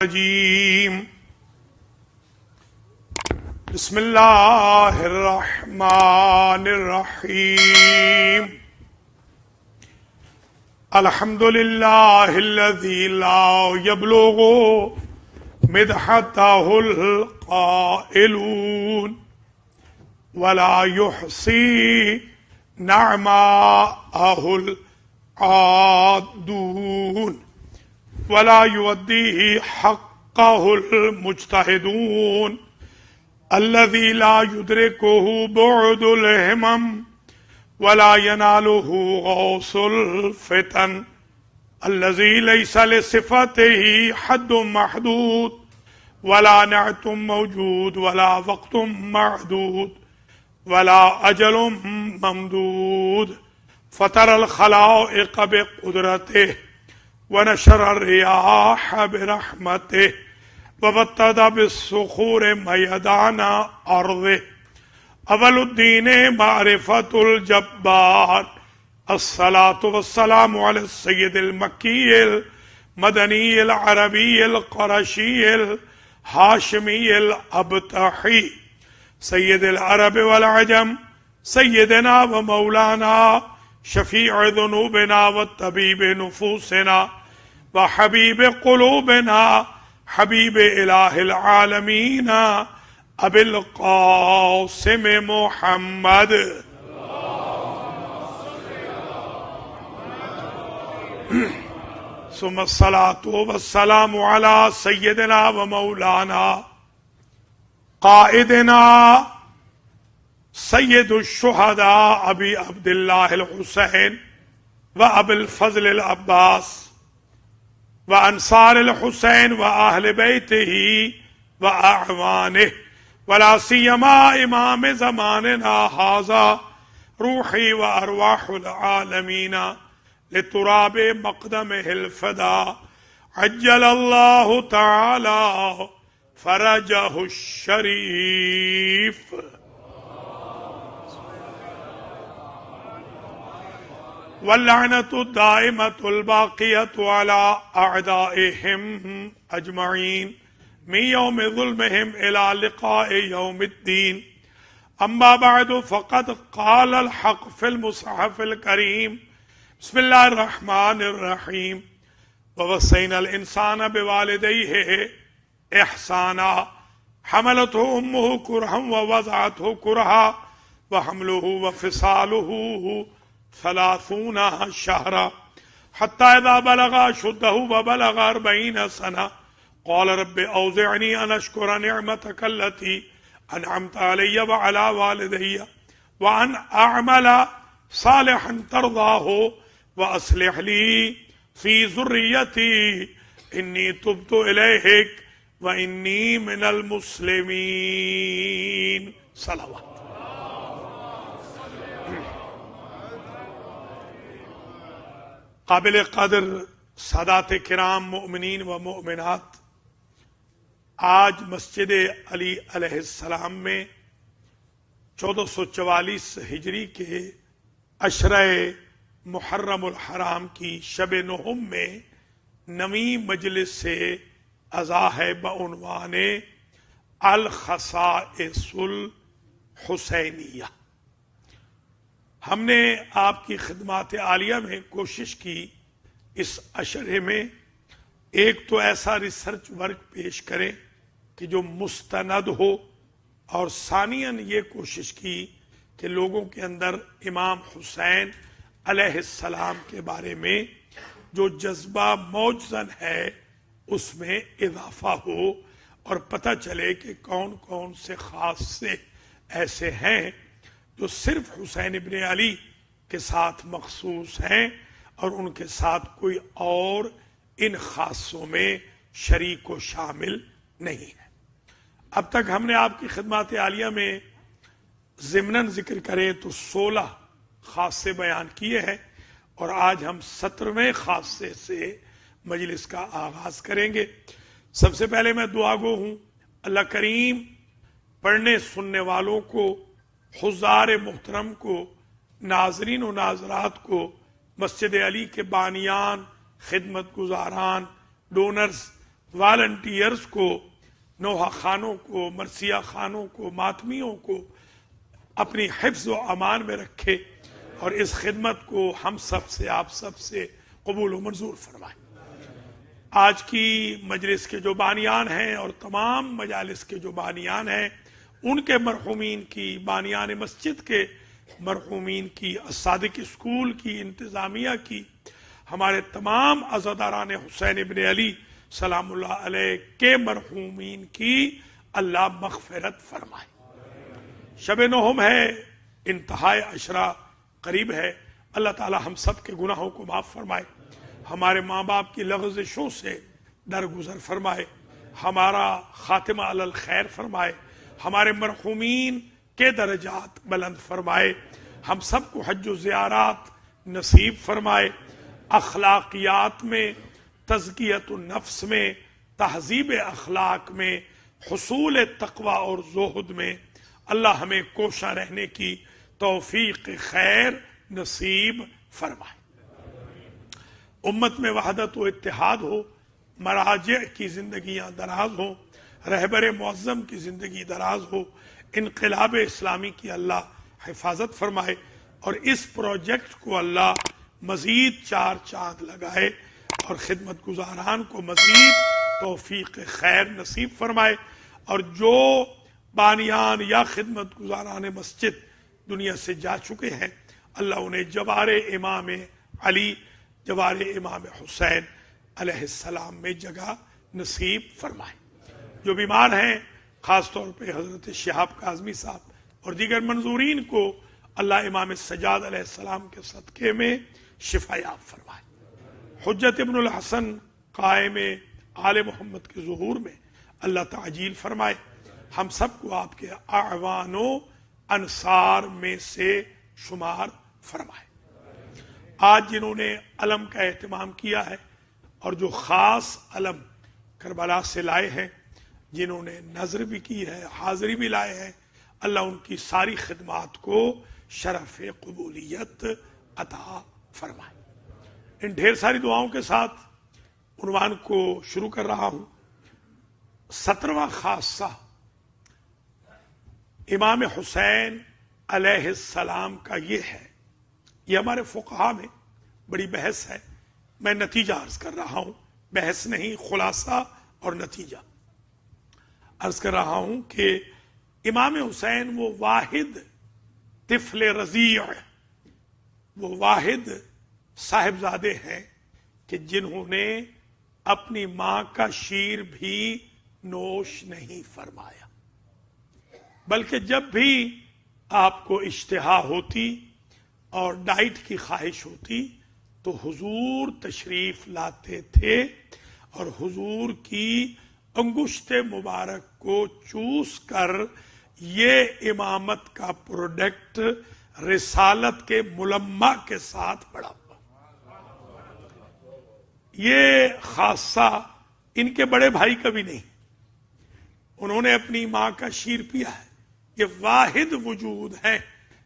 الرجيم بسم الله الرحمن الرحيم الحمد لله الذي لا يبلغ مدحته القائلون ولا يحصي نعماءه العادون ولا يؤديه حقه المجتهدون الذي لا يدركه بعد الهمم ولا يناله غوص الفتن الذي ليس لصفته حد محدود ولا نعت موجود ولا وقت معدود ولا أجل ممدود فطر الخلائق بقدرته ونشر الرياح برحمته وبتد بالصخور ميدان أرضه أول الدين معرفة الجبار الصلاة والسلام على السيد المكي المدني العربي القرشي الهاشمي الأبتحي سيد العرب والعجم سيدنا ومولانا شفيع ذنوبنا والطبيب نفوسنا وحبيب قلوبنا حبيب إله العالمين أبي القاسم محمد ثم الصلاة والسلام على سيدنا ومولانا قائدنا سید الشہداء ابی عبداللہ الحسین و ابی الفضل العباس و انصار الحسین و اہل بیتہ و اعوانہ ولا سیما امام زماننا ھذا روحی و ارواح العالمین لتراب مقدمہ الفدا عجل اللہ تعالی فرجہ الشریف واللعنة الدائمة الباقية على أعدائهم أجمعين من يوم ظلمهم إلى لقاء يوم الدين أما بعد فقد قال الحق في المصحف الكريم بسم الله الرحمن الرحيم ووصينا الإنسان بوالديه إحسانا حملته أمه كرها ووضعته كرها وحمله وفصاله 30 شهرا حتى إذا بلغ أشده وبلغ 40 سنة قال رب أوزعني أن أشكر نعمتك التي أنعمت علي وعلى والدي وأن أعمل صالحا ترضاه وأصلح لي في ذريتي إني تبت إليك وإني من المسلمين صلوات. قابل قدر سادات کرام مؤمنین و مؤمنات، آج مسجد علی علیہ السلام میں 1444 ہجری کے عشرہ محرم الحرام کی شب نہم میں نویں مجلس سے عزا ہے بعنوان الخصائص الحسینیہ. ہم نے آپ کی خدمات عالیہ میں کوشش کی اس اشرے میں ایک تو ایسا ریسرچ ورک پیش کریں کہ جو مستند ہو، اور ثانیاً یہ کوشش کی کہ لوگوں کے اندر امام حسین علیہ السلام کے بارے میں جو جذبہ موجزن ہے اس میں اضافہ ہو اور پتہ چلے کہ کون کون سے خاصے ایسے ہیں جو صرف حسین ابن علی کے ساتھ مخصوص ہیں اور ان کے ساتھ کوئی اور ان خاصوں میں شریک و شامل نہیں ہے. اب تک ہم نے آپ کی خدمات عالیہ میں ضمناً ذکر کریں تو 16 خاصے بیان کیے ہیں، اور آج ہم 17ویں خاصے سے مجلس کا آغاز کریں گے. سب سے پہلے میں دعا گو ہوں، اللہ کریم پڑھنے سننے والوں کو، حضار محترم کو، ناظرین و ناظرات کو، مسجد علی کے بانیان، خدمت گزاران، ڈونرز والنٹیئرز کو، نوحہ خانوں کو، مرثیہ خانوں کو، ماتمیوں کو اپنی حفظ و امان میں رکھے اور اس خدمت کو ہم سب سے، آپ سب سے قبول و منظور فرمائے۔ آج کی مجلس کے جو بانیان ہیں اور تمام مجالس کے جو بانیان ہیں، ان کے مرحومین کی، بانیان مسجد کے مرحومین کی، الصادق اسکول کی انتظامیہ کی، ہمارے تمام عزاداران حسین ابن علی سلام اللہ علیہ کے مرحومین کی اللہ مغفرت فرمائے۔ شب نہم ہے، انتہائے عشرہ قریب ہے، اللہ تعالی ہم سب کے گناہوں کو معاف فرمائے، ہمارے ماں باپ کی لغزشوں سے درگزر فرمائے، ہمارا خاتمہ علی الخیر فرمائے، ہمارے مرحومین کے درجات بلند فرمائے، ہم سب کو حج و زیارات نصیب فرمائے، اخلاقیات میں، تزکیت النفس میں، تہذیب اخلاق میں، حصول تقوی اور زہد میں اللہ ہمیں کوشاں رہنے کی توفیق خیر نصیب فرمائے۔ امت میں وحدت و اتحاد ہو، مراجع کی زندگیاں دراز ہوں، رہبر معظم کی زندگی دراز ہو، انقلاب اسلامی کی اللہ حفاظت فرمائے اور اس پروجیکٹ کو اللہ مزید چار چاند لگائے اور خدمت گزاران کو مزید توفیق خیر نصیب فرمائے، اور جو بانیان یا خدمت گزاران مسجد دنیا سے جا چکے ہیں اللہ انہیں جوار امام علی، جوار امام حسین علیہ السلام میں جگہ نصیب فرمائے۔ جو بیمار ہیں خاص طور پہ حضرت شہاب کاظمی صاحب اور دیگر منظورین کو اللہ امام سجاد علیہ السلام کے صدقے میں شفا یاب فرمائے۔ حجت ابن الحسن قائم آل محمد کے ظہور میں اللہ تعجیل فرمائے، ہم سب کو آپ کے اعوان و انصار میں سے شمار فرمائے۔ آج جنہوں نے علم کا اہتمام کیا ہے اور جو خاص علم کربلا سے لائے ہیں، جنہوں نے نظر بھی کی ہے، حاضری بھی لائے ہیں، اللہ ان کی ساری خدمات کو شرف قبولیت عطا فرمائے۔ ان ڈھیر ساری دعاؤں کے ساتھ عنوان کو شروع کر رہا ہوں۔ 17واں خاصہ امام حسین علیہ السلام کا یہ ہے، یہ ہمارے فقہا میں بڑی بحث ہے، میں نتیجہ عرض کر رہا ہوں، بحث نہیں، خلاصہ اور نتیجہ عرض کر رہا ہوں کہ امام حسین وہ واحد طفل رضیع، وہ واحد صاحبزادے ہیں کہ جنہوں نے اپنی ماں کا شیر بھی نوش نہیں فرمایا، بلکہ جب بھی آپ کو اشتہا ہوتی اور ڈائٹ کی خواہش ہوتی تو حضور تشریف لاتے تھے اور حضور کی انگشت مبارک کو چوس کر یہ امامت کا پروڈکٹ رسالت کے ملمہ کے ساتھ پڑا ہوا۔ یہ خاصہ ان کے بڑے بھائی کا بھی نہیں، انہوں نے اپنی ماں کا شیر پیا ہے، یہ واحد وجود ہیں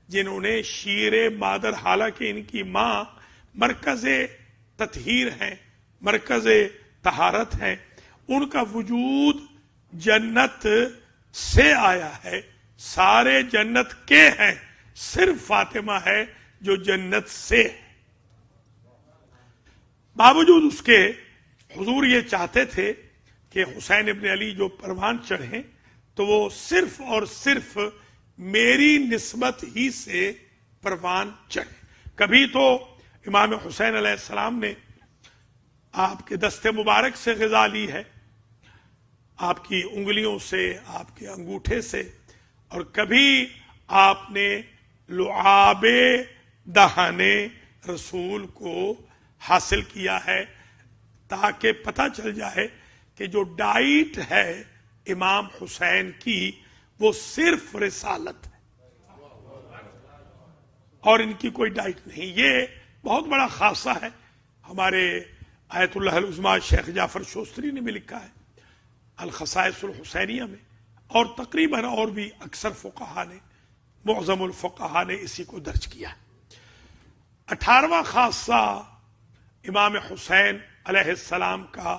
جنہوں نے شیر مادر، حالانکہ ان کی ماں مرکز تطہیر ہیں، مرکز طہارت ہیں، ان کا وجود جنت سے آیا ہے، سارے جنت کے ہیں، صرف فاطمہ ہے جو جنت سے ہے۔ باوجود اس کے حضور یہ چاہتے تھے کہ حسین ابن علی جو پروان چڑھیں تو وہ صرف اور صرف میری نسبت ہی سے پروان چڑھیں۔ کبھی تو امام حسین علیہ السلام نے آپ کے دست مبارک سے غذا لی ہے، آپ کی انگلیوں سے، آپ کے انگوٹھے سے، اور کبھی آپ نے لعاب دہن رسول کو حاصل کیا ہے، تاکہ پتہ چل جائے کہ جو ڈائٹ ہے امام حسین کی وہ صرف رسالت ہے اور ان کی کوئی ڈائٹ نہیں۔ یہ بہت بڑا خاصہ ہے، ہمارے آیت اللہ العظمیٰ شیخ جعفر شوستری نے بھی لکھا ہے الخصائص الحسینیہ میں، اور تقریباً اور بھی اکثر فقہا نے، معظم الفقہا نے اسی کو درج کیا ہے۔ 18واں خاصہ امام حسین علیہ السلام کا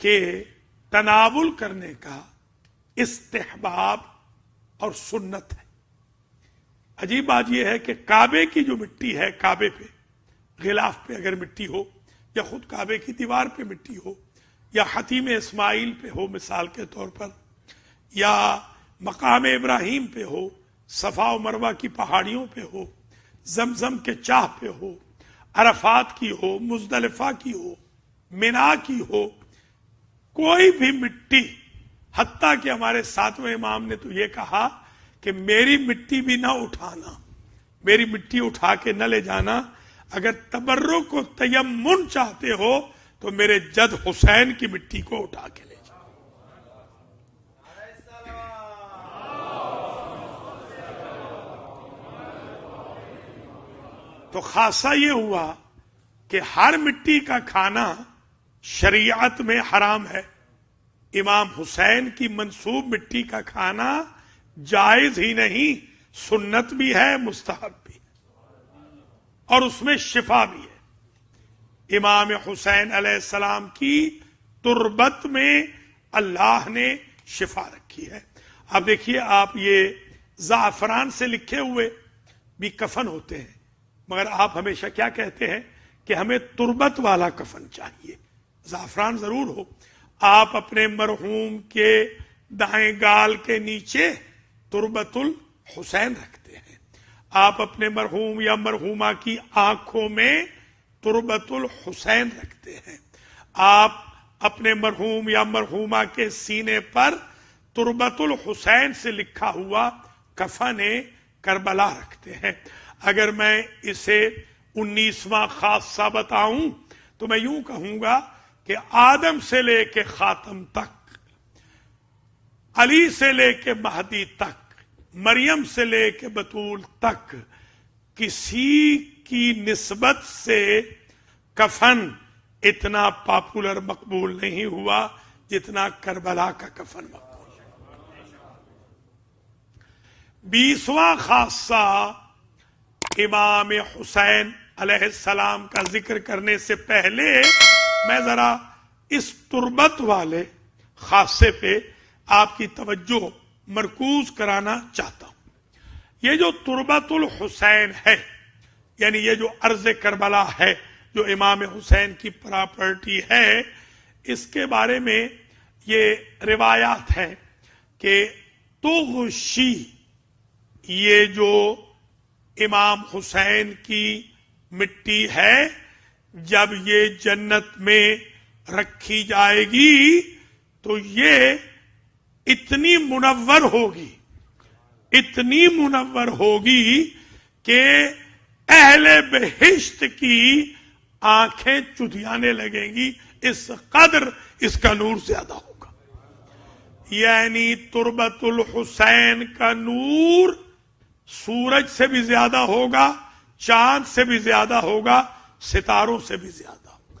کے تناول کرنے کا استحباب اور سنت ہے۔ عجیب بات یہ ہے کہ کعبے کی جو مٹی ہے، کعبے پہ غلاف پہ اگر مٹی ہو، یا خود کعبے کی دیوار پہ مٹی ہو، یا حتیم اسماعیل پہ ہو مثال کے طور پر، یا مقام ابراہیم پہ ہو، صفا و مروہ کی پہاڑیوں پہ ہو، زمزم کے چاہ پہ ہو، عرفات کی ہو، مزدلفہ کی ہو، منا کی ہو، کوئی بھی مٹی، حتیٰ کہ ہمارے ساتویں امام نے تو یہ کہا کہ میری مٹی بھی نہ اٹھانا، میری مٹی اٹھا کے نہ لے جانا، اگر تبرک و تیمن چاہتے ہو تو میرے جد حسین کی مٹی کو اٹھا کے لے جاؤ۔ تو خاصہ یہ ہوا کہ ہر مٹی کا کھانا شریعت میں حرام ہے، امام حسین کی منسوب مٹی کا کھانا جائز ہی نہیں، سنت بھی ہے، مستحب بھی ہے، اور اس میں شفا بھی ہے۔ امام حسین علیہ السلام کی تربت میں اللہ نے شفا رکھی ہے۔ اب دیکھیے، آپ یہ زعفران سے لکھے ہوئے بھی کفن ہوتے ہیں، مگر آپ ہمیشہ کیا کہتے ہیں کہ ہمیں تربت والا کفن چاہیے، زعفران ضرور ہو۔ آپ اپنے مرحوم کے دائیں گال کے نیچے تربت الحسین رکھتے ہیں، آپ اپنے مرحوم یا مرحومہ کی آنکھوں میں تربت الحسین رکھتے ہیں، آپ اپنے مرحوم یا مرحومہ کے سینے پر تربت الحسین سے لکھا ہوا کفن کربلا رکھتے ہیں۔ اگر میں اسے 19واں خاصہ بتاؤں تو میں یوں کہوں گا کہ آدم سے لے کے خاتم تک، علی سے لے کے مہدی تک، مریم سے لے کے بطول تک، کسی کی نسبت سے کفن اتنا پاپولر مقبول نہیں ہوا جتنا کربلا کا کفن مقبول ہے۔ 20واں خاصہ امام حسین علیہ السلام کا ذکر کرنے سے پہلے میں ذرا اس تربت والے خاصے پہ آپ کی توجہ مرکوز کرانا چاہتا ہوں۔ یہ جو تربت الحسین ہے، یعنی یہ جو ارض کربلا ہے، جو امام حسین کی پراپرٹی ہے، اس کے بارے میں یہ روایات ہیں کہ تغشی، یہ جو امام حسین کی مٹی ہے، جب یہ جنت میں رکھی جائے گی تو یہ اتنی منور ہوگی، اتنی منور ہوگی کہ اہل بہشت کی آنکھیں چدھیانے لگیں گی، اس قدر اس کا نور زیادہ ہوگا۔ یعنی تربت الحسین کا نور سورج سے بھی زیادہ ہوگا، چاند سے بھی زیادہ ہوگا، ستاروں سے بھی زیادہ ہوگا۔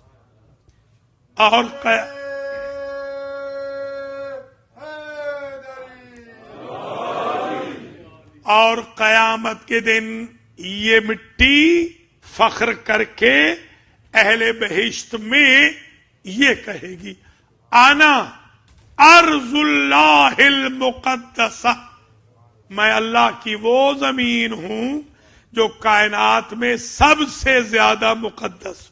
اور قیامت کے دن یہ مٹی فخر کر کے اہل بہشت میں یہ کہے گی، انا ارض اللہ المقدسہ، میں اللہ کی وہ زمین ہوں جو کائنات میں سب سے زیادہ مقدس۔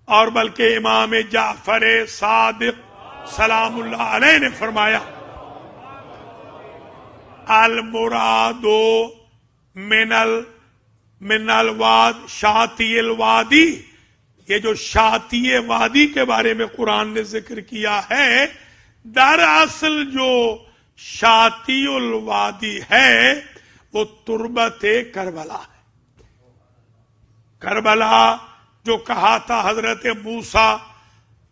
اور بلکہ امام جعفر صادق سلام اللہ علیہ نے فرمایا، المراد من الواد شاطی الوادی، یہ جو شاطی وادی کے بارے میں قرآن نے ذکر کیا ہے، دراصل جو شاطی الوادی ہے وہ تربت کربلا ہے۔ کربلا جو کہا تھا حضرت موسیٰ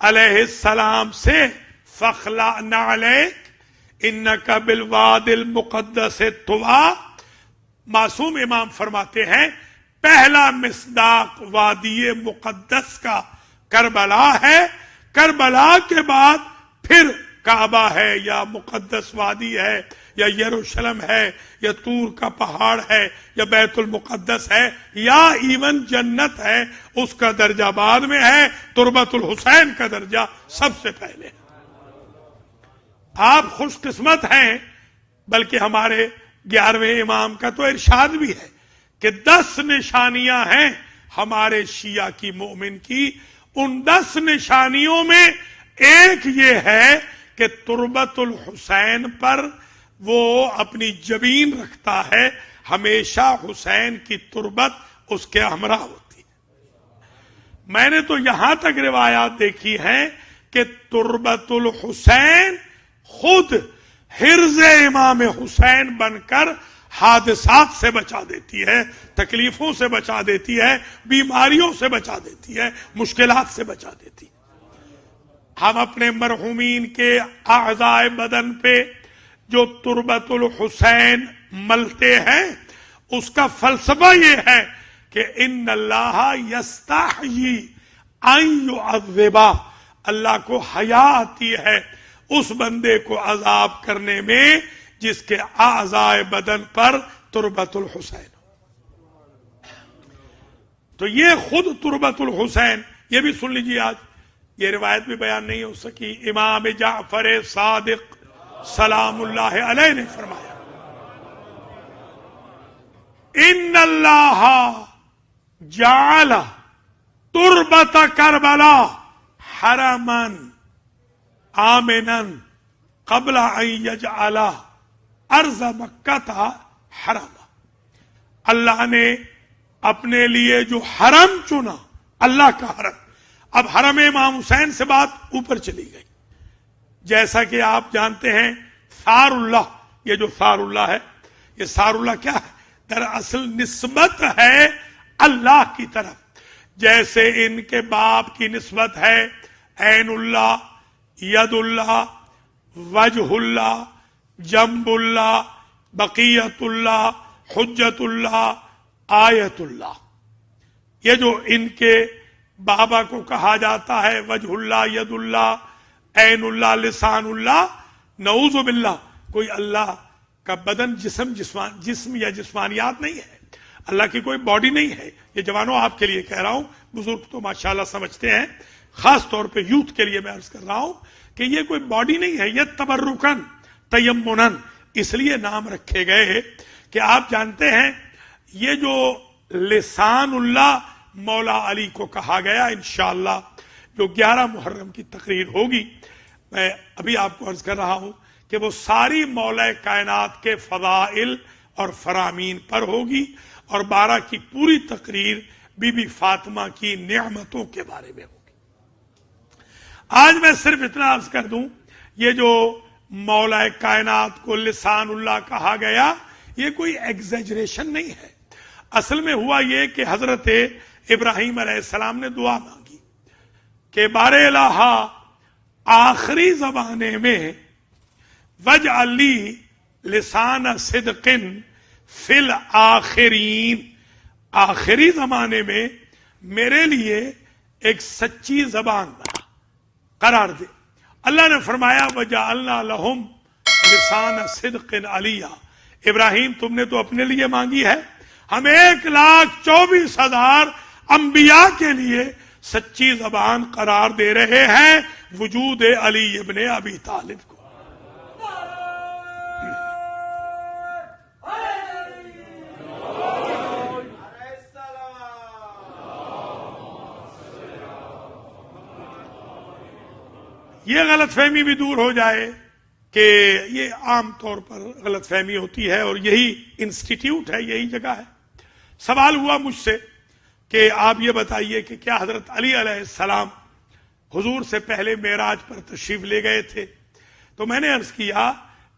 علیہ السلام سے، فَاخْلَعْنَ عَلَيْكَ إِنَّكَ بِالْوَادِ الْمُقَدَّسِ طُوَىٰ، معصوم امام فرماتے ہیں پہلا مصداق وادی مقدس کا کربلا ہے، کربلا کے بعد پھر کعبہ ہے یا مقدس وادی ہے یا یروشلم ہے یا طور کا پہاڑ ہے یا بیت المقدس ہے یا ایون جنت ہے، اس کا درجہ بعد میں ہے، تربت الحسین کا درجہ سب سے پہلے ہے۔ آپ خوش قسمت ہیں، بلکہ ہمارے 11ویں امام کا تو ارشاد بھی ہے کہ 10 نشانیاں ہیں ہمارے شیعہ کی مومن کی، ان 10 نشانیوں میں ایک یہ ہے کہ تربت الحسین پر وہ اپنی جبین رکھتا ہے، ہمیشہ حسین کی تربت اس کے ہمراہ ہوتی ہے۔ میں نے تو یہاں تک روایات دیکھی ہیں کہ تربت الحسین خود حرز امام حسین بن کر حادثات سے بچا دیتی ہے، تکلیفوں سے بچا دیتی ہے، بیماریوں سے بچا دیتی ہے، مشکلات سے بچا دیتی ہے۔ ہم اپنے مرحومین کے اعضائے بدن پہ جو تربت الحسین ملتے ہیں، اس کا فلسفہ یہ ہے کہ ان اللہ یستحیی ان یعذبا، اللہ کو حیا آتی ہے اس بندے کو عذاب کرنے میں جس کے اعضائے بدن پر تربت الحسین ہو۔ تو یہ خود تربت الحسین، یہ بھی سن لیجیے، آج یہ روایت بھی بیان نہیں ہو سکی، امام جعفر صادق سلام اللہ علیہ نے فرمایا ان اللہ جعل تربت کربلا حرما آمنا قبل ان یجعل ارض مکہ حرما، اللہ نے اپنے لیے جو حرم چنا، اللہ کا حرم، اب حرم امام حسین سے بات اوپر چلی گئی۔ جیسا کہ آپ جانتے ہیں ثار اللہ، یہ جو ثار اللہ ہے، یہ ثار اللہ کیا ہے؟ دراصل نسبت ہے اللہ کی طرف، جیسے ان کے باپ کی نسبت ہے عین اللہ، ید اللہ، وجہ اللہ، جنب اللہ، بقیت اللہ، حجت اللہ، آیت اللہ۔ یہ جو ان کے بابا کو کہا جاتا ہے وجہ اللہ، ید اللہ، عین اللہ، لسان اللہ، نعوذ باللہ، کوئی اللہ کا بدن جسم یا جسمانیات نہیں ہے، اللہ کی کوئی باڈی نہیں ہے۔ یہ جوانوں آپ کے لیے کہہ رہا ہوں، بزرگ تو ماشاءاللہ سمجھتے ہیں، خاص طور پہ یوتھ کے لیے میں عرض کر رہا ہوں کہ یہ کوئی باڈی نہیں ہے، یہ تبرکن تیمنن اس لیے نام رکھے گئے کہ آپ جانتے ہیں یہ جو لسان اللہ مولا علی کو کہا گیا، انشاءاللہ جو 11 محرم کی تقریر ہوگی، میں ابھی آپ کو عرض کر رہا ہوں کہ وہ ساری مولا کائنات کے فضائل اور فرامین پر ہوگی، اور 12 کی پوری تقریر بی بی فاطمہ کی نعمتوں کے بارے میں ہوگی۔ آج میں صرف اتنا عرض کر دوں، یہ جو مولا کائنات کو لسان اللہ کہا گیا، یہ کوئی ایگزیجریشن نہیں ہے۔ اصل میں ہوا یہ کہ حضرت ابراہیم علیہ السلام نے دعا مانگی کہ بار الہ آخری زمانے میں وجعل لی لسان صدق فی الآخرین، آخری زمانے میں میرے لیے ایک سچی زبان بنا قرار دے۔ اللہ نے فرمایا وجعلنا لہم لسان صدق علیہ، ابراہیم تم نے تو اپنے لیے مانگی ہے، ہم 1,24,000 انبیاء کے لیے سچی زبان قرار دے رہے ہیں وجود علی ابن ابی طالب کو۔ یہ غلط فہمی بھی دور ہو جائے کہ یہ عام طور پر غلط فہمی ہوتی ہے، اور یہی انسٹیٹیوٹ ہے، یہی جگہ ہے۔ سوال ہوا مجھ سے کہ آپ یہ بتائیے کہ کیا حضرت علی علیہ السلام حضور سے پہلے معراج پر تشریف لے گئے تھے؟ تو میں نے عرض کیا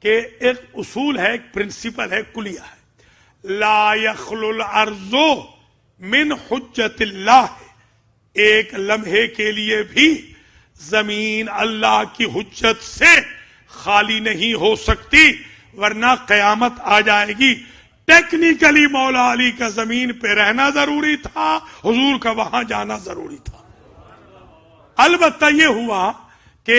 کہ ایک اصول ہے، ایک پرنسپل ہے، کلیہ ہے، لا یخلو الارض من حجت اللہ، ایک لمحے کے لیے بھی زمین اللہ کی حجت سے خالی نہیں ہو سکتی، ورنہ قیامت آ جائے گی۔ ٹیکنیکلی مولا علی کا زمین پہ رہنا ضروری تھا، حضور کا وہاں جانا ضروری تھا۔ البتہ یہ ہوا کہ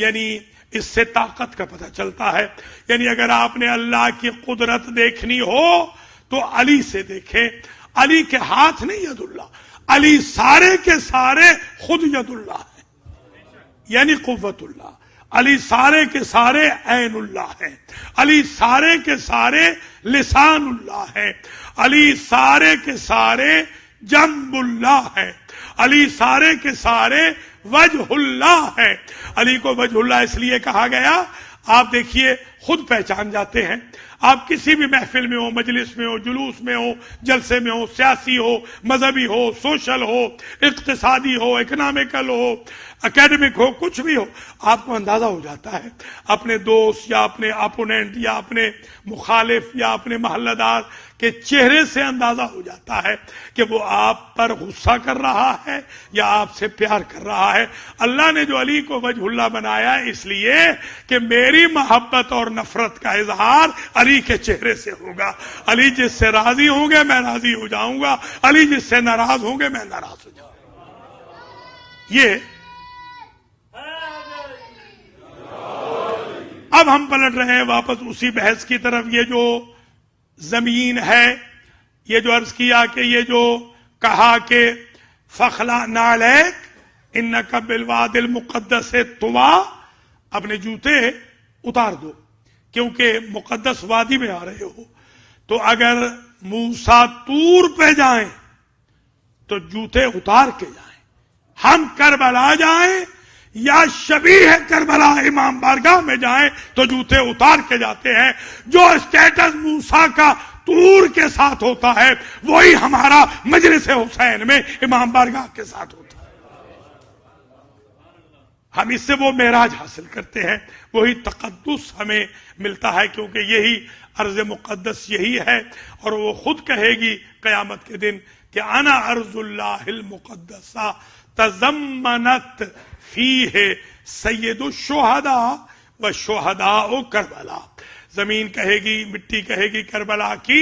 یعنی اس سے طاقت کا پتہ چلتا ہے. یعنی اگر آپ نے اللہ کی قدرت دیکھنی ہو تو علی سے دیکھیں. علی کے ہاتھ نہیں ید اللہ، علی سارے کے سارے خود ید اللہ ہے، یعنی قوت اللہ. علی سارے کے سارے عین اللہ ہے، علی سارے کے سارے لسان اللہ ہے، علی سارے کے سارے جنب اللہ ہے، علی سارے کے سارے وجہ اللہ ہے. علی کو وجہ اللہ اس لیے کہا گیا، آپ دیکھیے خود پہچان جاتے ہیں. آپ کسی بھی محفل میں ہو، مجلس میں ہو، جلوس میں ہو، جلسے میں ہو، سیاسی ہو، مذہبی ہو، سوشل ہو، اقتصادی ہو، اکنامیکل ہو، اکیڈمک ہو، کچھ بھی ہو، آپ کو اندازہ ہو جاتا ہے اپنے دوست یا اپنے اپوننٹ یا اپنے مخالف یا اپنے محلہ دار کے چہرے سے اندازہ ہو جاتا ہے کہ وہ آپ پر غصہ کر رہا ہے یا آپ سے پیار کر رہا ہے. اللہ نے جو علی کو وجہ اللہ بنایا اس لیے کہ میری محبت اور نفرت کا اظہار علی کے چہرے سے ہوگا. علی جس سے راضی ہوں گے میں راضی ہو جاؤں گا، علی جس سے ناراض ہوں گے میں ناراض ہو جاؤں گا. یہ اب ہم پلٹ رہے ہیں واپس اسی بحث کی طرف. یہ جو زمین ہے، یہ جو عرض کیا کہ یہ جو کہا کہ فخلا نعلیک انک بالواد المقدس طویٰ، اپنے جوتے اتار دو کیونکہ مقدس وادی میں آ رہے ہو. تو اگر موسیٰ طور پہ جائیں تو جوتے اتار کے جائیں، ہم کربلا جائیں یا شبیہ کربلا امام بارگاہ میں جائیں تو جوتے اتار کے جاتے ہیں. جو اسٹیٹس موسیٰ کا طور کے ساتھ ہوتا ہے وہی ہمارا مجلس حسین میں امام بارگاہ کے ساتھ ہوتا ہے. ہم اس سے وہ معراج حاصل کرتے ہیں، وہی تقدس ہمیں ملتا ہے، کیونکہ یہی ارض مقدس یہی ہے. اور وہ خود کہے گی قیامت کے دن کہ انا ارض اللہ المقدسہ تضمنت فیہ سید الشہداء و شہداء کربلا. زمین کہے گی، مٹی کہے گی کربلا کی،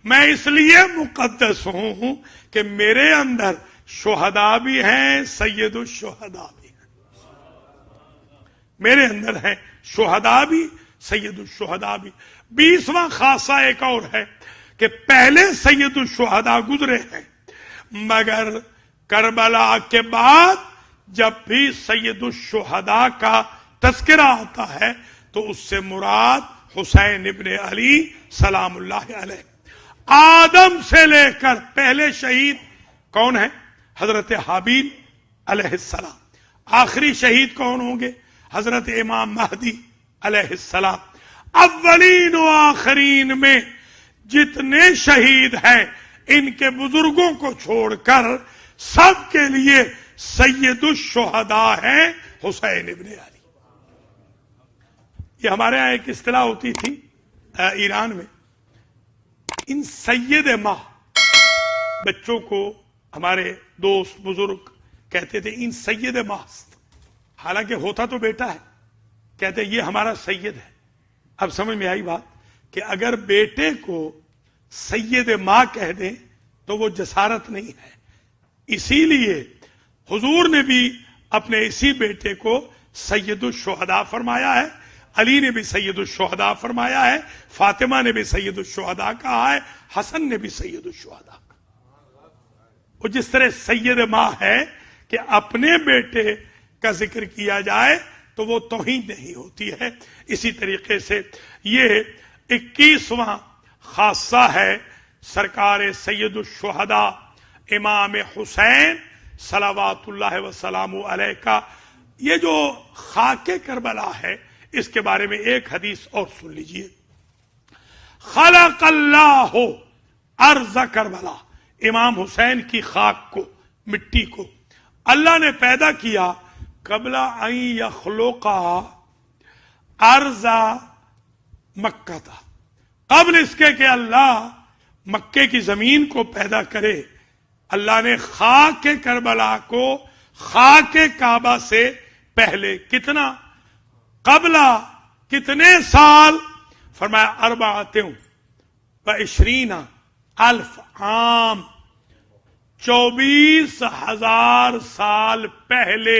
میں اس لیے مقدس ہوں کہ میرے اندر شہداء بھی ہیں، سید الشہداء بھی ہیں. میرے اندر ہیں شہداء بھی، سید الشہداء بھی. 20واں خاصہ ایک اور ہے کہ پہلے سید الشہداء گزرے ہیں، مگر کربلا کے بعد جب بھی سید الشہداء کا تذکرہ آتا ہے تو اس سے مراد حسین ابن علی سلام اللہ علیہ. آدم سے لے کر پہلے شہید کون ہیں؟ حضرت حابیل علیہ السلام. آخری شہید کون ہوں گے؟ حضرت امام مہدی علیہ السلام. اولین و آخرین میں جتنے شہید ہیں ان کے بزرگوں کو چھوڑ کر سب کے لیے سید الشہداء ہیں حسین ابن علی. یہ ہمارے ہاں ایک اصطلاح ہوتی تھی ایران میں، ان سید ماہ، بچوں کو ہمارے دوست بزرگ کہتے تھے ان سید ماست، حالانکہ ہوتا تو بیٹا ہے، کہتے یہ ہمارا سید ہے. اب سمجھ میں آئی بات کہ اگر بیٹے کو سید ماں کہہ دیں تو وہ جسارت نہیں ہے. اسی لیے حضور نے بھی اپنے اسی بیٹے کو سید الشہداء فرمایا ہے، علی نے بھی سید الشہداء فرمایا ہے، فاطمہ نے بھی سید الشہداء کہا ہے، حسن نے بھی سید الشہداء کہا. وہ جس طرح سید ماں ہے کہ اپنے بیٹے کا ذکر کیا جائے تو وہ توہین نہیں ہوتی ہے، اسی طریقے سے یہ 21واں خاصہ ہے سرکار سید الشہداء امام حسین صلوات اللہ وسلام علیہ کا. یہ جو خاک کربلا ہے اس کے بارے میں ایک حدیث اور سن لیجئے. خلق اللہ ارض کربلا، امام حسین کی خاک کو، مٹی کو اللہ نے پیدا کیا قبل ان یخلق ارض مکہ تھا، قبل اس کے کہ اللہ مکے کی زمین کو پیدا کرے. اللہ نے خاک کربلا کو خاک کعبہ سے پہلے کتنا قبل کتنے سال؟ فرمایا 24 الف عام، 24,000 سال پہلے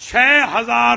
6000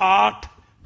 8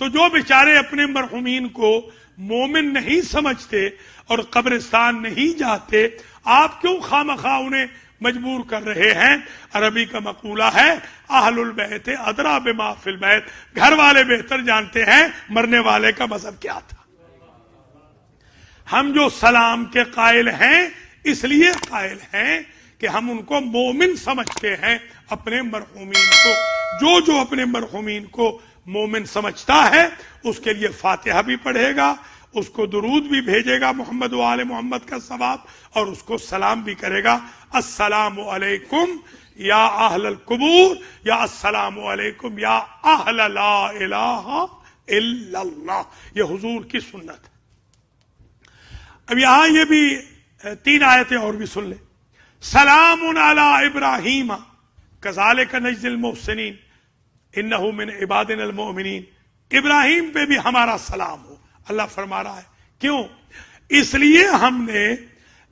تو جو بیچارے اپنے مرحومین کو مومن نہیں سمجھتے اور قبرستان نہیں جاتے، آپ کیوں خواہ انہیں مجبور کر رہے ہیں؟ عربی کا مقولہ ہے اہل البیت ادری بما فی البیت، گھر والے بہتر جانتے ہیں مرنے والے کا مذہب کیا تھا۔ ہم جو سلام کے قائل ہیں اس لیے قائل ہیں کہ ہم ان کو مومن سمجھتے ہیں، اپنے مرحومین کو۔ جو اپنے مرحومین کو مومن سمجھتا ہے اس کے لیے فاتحہ بھی پڑھے گا، اس کو درود بھی بھیجے گا محمد و آل محمد کا ثواب، اور اس کو سلام بھی کرے گا، السلام علیکم یا اہل القبور، یا السلام علیکم یا اہل لا الہ الا اللہ۔ یہ حضور کی سنت ہے۔ اب یہاں یہ بھی 3 آیتیں اور بھی سن لیں۔ سلام علی ابراہیم کذالک نجزی المحسنین انہ من عبادنا المؤمنین، ابراہیم پہ بھی ہمارا سلام ہو، اللہ فرما رہا ہے۔ کیوں؟ اس لیے ہم نے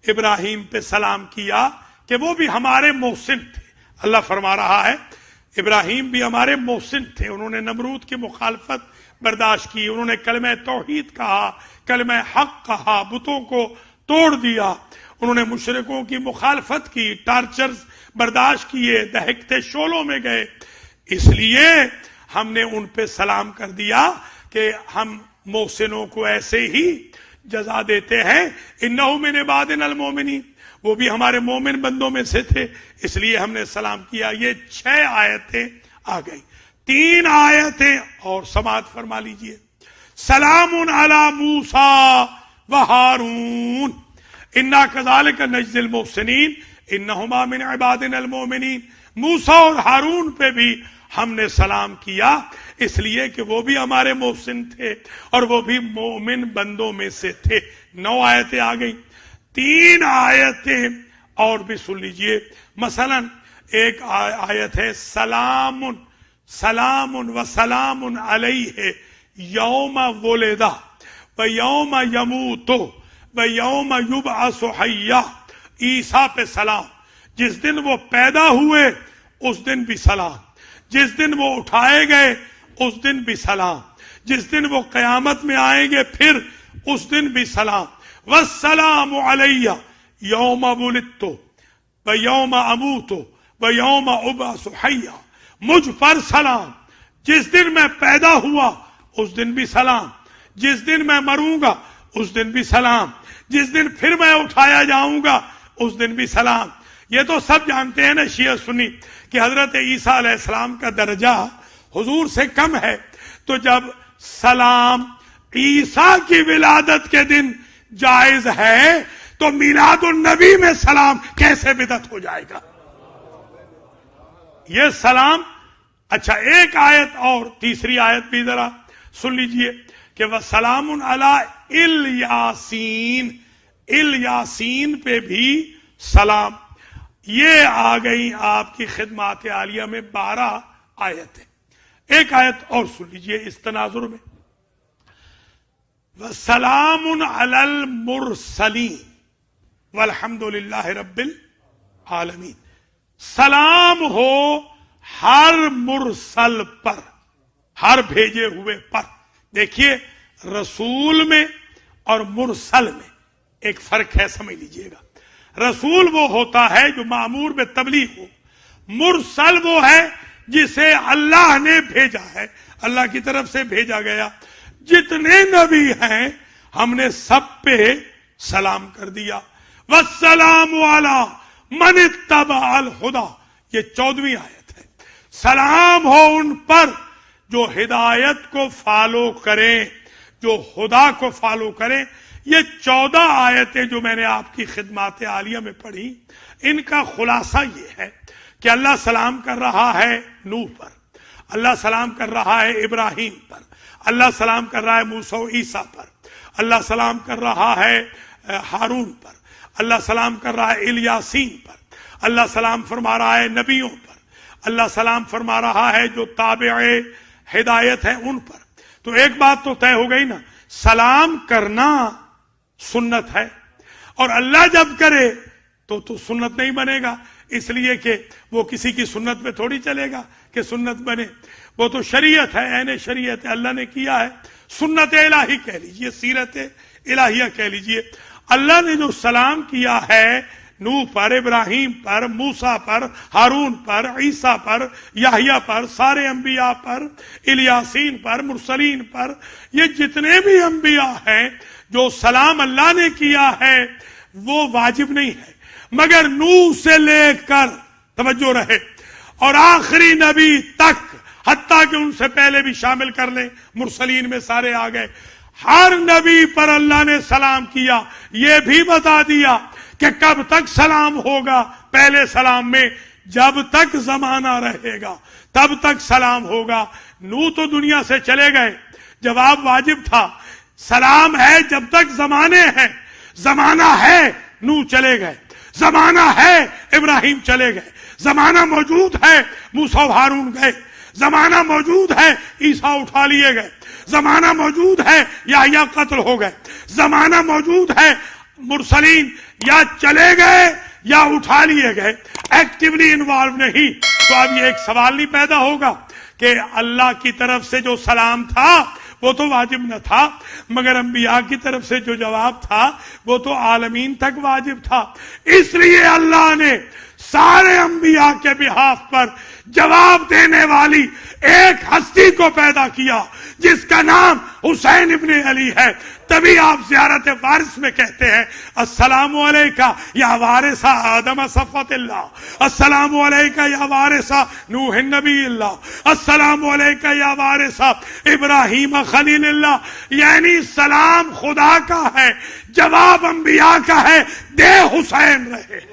ابراہیم پہ سلام کیا کہ وہ بھی ہمارے محسن تھے۔ اللہ فرما رہا ہے ابراہیم بھی ہمارے محسن تھے، انہوں نے نمرود کی مخالفت برداشت کی، انہوں نے کلمہ توحید کہا، کلمہ حق کہا، بتوں کو توڑ دیا، انہوں نے مشرکوں کی مخالفت کی، ٹارچرز برداشت کیے، دہکتے شعلوں میں گئے۔ اس لیے ہم نے ان پہ سلام کر دیا کہ ہم محسنوں کو ایسے ہی جزا دیتے ہیں، انہ من عبادنا المؤمنین، وہ بھی ہمارے مومن بندوں میں سے تھے، اس لیے ہم نے سلام کیا۔ یہ 6 آیتیں آ گئی۔ 3 آیتیں اور سماعت فرما لیجئے۔ سلام علی موسیٰ و ہارون انا کذالک نجزی المحسنین انہما من عبادنا المؤمنین۔ موسیٰ اور ہارون پہ بھی ہم نے سلام کیا اس لیے کہ وہ بھی ہمارے محسن تھے اور وہ بھی مومن بندوں میں سے تھے۔ 9 آیتیں آ گئی۔ 3 آیتیں اور بھی سن لیجئے۔ مثلا ایک آیت ہے سلام سلام و سلام علیہ یوم ولدہ و یوم یموت و یوم یبعث حیا۔ عیسیٰ پہ سلام، جس دن وہ پیدا ہوئے اس دن بھی سلام، جس دن وہ اٹھائے گئے اس دن بھی سلام، جس دن وہ قیامت میں آئیں گے پھر اس دن بھی سلام۔ والسلام علیہ یوم ولدت و یوم اموت و یوم ابعث حیا۔ مجھ پر سلام، جس دن میں پیدا ہوا اس دن بھی سلام، جس دن میں مروں گا اس دن بھی سلام، جس دن پھر میں اٹھایا جاؤں گا اس دن بھی سلام۔ یہ تو سب جانتے ہیں نا شیعہ سنی کہ حضرت عیسیٰ علیہ السلام کا درجہ حضور سے کم ہے، تو جب سلام عیسیٰ کی ولادت کے دن جائز ہے تو میلاد النبی میں سلام کیسے بدعت ہو جائے گا؟ یہ سلام۔ اچھا ایک آیت اور، تیسری آیت بھی ذرا سن لیجئے کہ وَسَلَامٌ عَلَىٰ الیاسین، الیاسین پہ بھی سلام۔ یہ آ گئی آپ کی خدمات عالیہ میں 12 آیتیں۔ ایک آیت اور سن لیجئے اس تناظر میں، وَسَلَامٌ عَلَى الْمُرْسَلِينَ وَالْحَمْدُ لِلَّهِ رَبِّ الْعَالَمِينَ۔ سلام ہو ہر مرسل پر، ہر بھیجے ہوئے پر۔ دیکھیے رسول میں اور مرسل میں ایک فرق ہے، سمجھ لیجئے گا۔ رسول وہ ہوتا ہے جو مامور بے تبلیغ ہو، مرسل وہ ہے جسے اللہ نے بھیجا ہے، اللہ کی طرف سے بھیجا گیا۔ جتنے نبی ہیں ہم نے سب پہ سلام کر دیا۔ والسلام علی من اتبع الہدی، یہ 14ویں آیت ہے۔ سلام ہو ان پر جو ہدایت کو فالو کریں، جو خدا کو فالو کریں۔ یہ 14 آیتیں جو میں نے آپ کی خدمات عالیہ میں پڑھی، ان کا خلاصہ یہ ہے کہ اللہ سلام کر رہا ہے نوح پر، اللہ سلام کر رہا ہے ابراہیم پر، اللہ سلام کر رہا ہے موسیٰ و عیسیٰ پر، اللہ سلام کر رہا ہے ہارون پر، اللہ سلام کر رہا ہے الیاسین پر، اللہ سلام فرما رہا ہے نبیوں پر، اللہ سلام فرما رہا ہے جو تابع ہدایت ہے ان پر۔ تو ایک بات تو طے ہو گئی نا، سلام کرنا سنت ہے، اور اللہ جب کرے تو سنت نہیں بنے گا، اس لیے کہ وہ کسی کی سنت پہ تھوڑی چلے گا کہ سنت بنے۔ وہ تو شریعت ہے، عین شریعت ہے، اللہ نے کیا ہے، سنت الہی کہہ لیجئے، سیرت الہیہ کہہ لیجئے۔ اللہ نے جو سلام کیا ہے نوح پر، ابراہیم پر، موسیٰ پر، ہارون پر، عیسیٰ پر، یحییٰ پر، سارے انبیاء پر، الیاسین پر، مرسلین پر، یہ جتنے بھی انبیاء ہیں جو سلام اللہ نے کیا ہے وہ واجب نہیں ہے، مگر نوح سے لے کر، توجہ رہے، اور آخری نبی تک، حتیٰ کہ ان سے پہلے بھی شامل کر لیں، مرسلین میں سارے آ گئے، ہر نبی پر اللہ نے سلام کیا۔ یہ بھی بتا دیا کہ کب تک سلام ہوگا، پہلے سلام میں جب تک زمانہ رہے گا تب تک سلام ہوگا۔ نوح تو دنیا سے چلے گئے، جواب واجب تھا، سلام ہے جب تک زمانے ہیں، زمانہ ہے نوح چلے گئے، زمانہ ہے ابراہیم چلے گئے، زمانہ موجود ہے موسیٰ و ہارون گئے، زمانہ موجود ہے عیسیٰ اٹھا لیے گئے، زمانہ موجود ہے یحییٰ قتل ہو گئے، زمانہ موجود ہے مرسلین یا چلے گئے یا اٹھا لیے گئے، ایکٹیولی انوالو نہیں۔ تو اب یہ ایک سوال نہیں پیدا ہوگا کہ اللہ کی طرف سے جو سلام تھا وہ تو واجب نہ تھا، مگر انبیاء کی طرف سے جو جواب تھا وہ تو عالمین تک واجب تھا۔ اس لیے اللہ نے سارے انبیاء کے بحاف پر جواب دینے والی ایک ہستی کو پیدا کیا جس کا نام حسین ابن علی ہے۔ تبھی آپ زیارت وارث میں کہتے ہیں السلام علیکہ یا وارث آدم صفوت اللہ، السلام علیکہ یا وارث نوح نبی اللہ، السلام علیکہ یا وارث ابراہیم خلیل اللہ۔ یعنی سلام خدا کا ہے، جواب انبیاء کا ہے، دے حسین رہے۔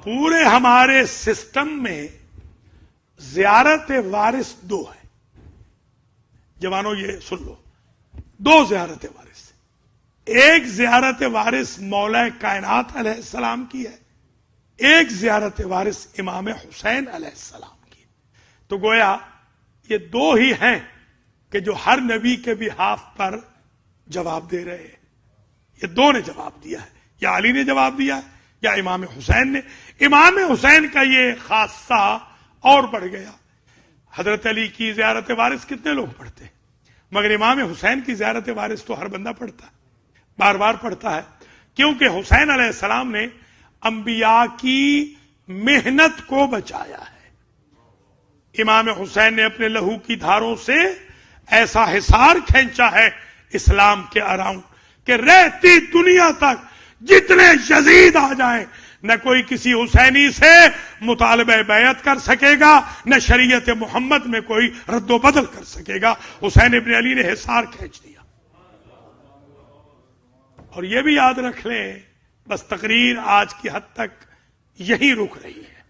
پورے ہمارے سسٹم میں زیارت وارث دو ہے، جوانوں یہ سن لو، دو زیارت وارث، ایک زیارت وارث مولا کائنات علیہ السلام کی ہے، ایک زیارت وارث امام حسین علیہ السلام کی۔ تو گویا یہ دو ہی ہیں کہ جو ہر نبی کے بحاف پر جواب دے رہے ہیں۔ یہ دو نے جواب دیا ہے، یا علی نے جواب دیا ہے یا امام حسین نے۔ امام حسین کا یہ خاصہ اور بڑھ گیا۔ حضرت علی کی زیارت وارث کتنے لوگ پڑھتے ہیں، مگر امام حسین کی زیارت وارث تو ہر بندہ پڑھتا ہے، بار بار پڑھتا ہے، کیونکہ حسین علیہ السلام نے انبیاء کی محنت کو بچایا ہے۔ امام حسین نے اپنے لہو کی دھاروں سے ایسا حصار کھینچا ہے اسلام کے اراؤنڈ کہ رہتی دنیا تک جتنے یزید آ جائیں نہ کوئی کسی حسینی سے مطالبہ بیعت کر سکے گا، نہ شریعت محمد میں کوئی رد و بدل کر سکے گا۔ حسین ابن علی نے حصار کھینچ دیا۔ اور یہ بھی یاد رکھ لیں، بس تقریر آج کی حد تک یہی رک رہی ہے،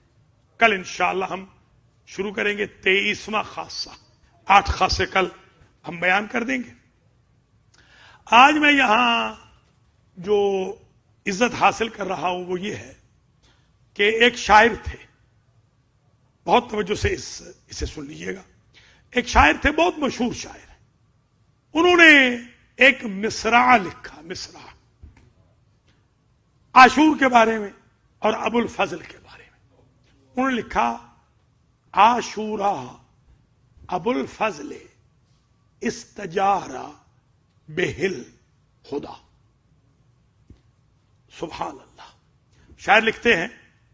کل انشاءاللہ ہم شروع کریں گے 23واں خاصہ، 8 خاصے کل ہم بیان کر دیں گے۔ آج میں یہاں جو عزت حاصل کر رہا ہوں وہ یہ ہے کہ ایک شاعر تھے، بہت توجہ سے اسے سن لیجئے گا۔ ایک شاعر تھے، بہت مشہور شاعر ہے، انہوں نے ایک مصرع لکھا، مصرع عاشور کے بارے میں اور ابو الفضل کے بارے میں۔ انہوں نے لکھا عاشورا ابو الفضل استجارا بہل خدا۔ سبحان اللہ۔ شاعر لکھتے ہیں،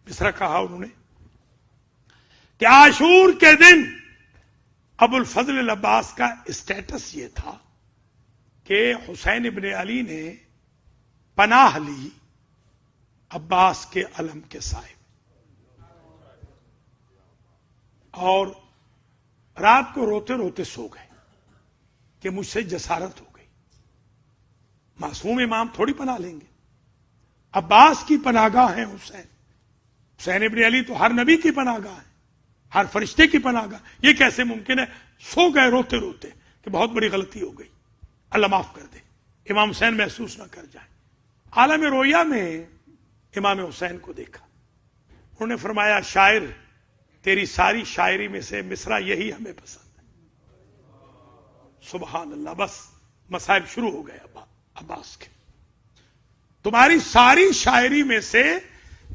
مصرع کہا انہوں نے کہ عاشور کے دن ابو الفضل العباس کا اسٹیٹس یہ تھا کہ حسین ابن علی نے پناہ لی عباس کے علم کے سائے میں، اور رات کو روتے روتے سو گئے کہ مجھ سے جسارت ہو گئی۔ معصوم امام تھوڑی پناہ لیں گے، عباس کی پناہ گاہ ہیں حسین ابن علی تو ہر نبی کی پناہ گاہ ہے، ہر فرشتے کی پناہ گاہ۔ یہ کیسے ممکن ہے؟ سو گئے روتے روتے کہ بہت بڑی غلطی ہو گئی، اللہ معاف کر دے، امام حسین محسوس نہ کر جائیں۔ عالم رویا میں امام حسین کو دیکھا. انہوں نے فرمایا شاعر تیری ساری شاعری میں سے مصرع یہی ہمیں پسند ہے. سبحان اللہ. بس مصائب شروع ہو گئے عباس کے. تمہاری ساری شاعری میں سے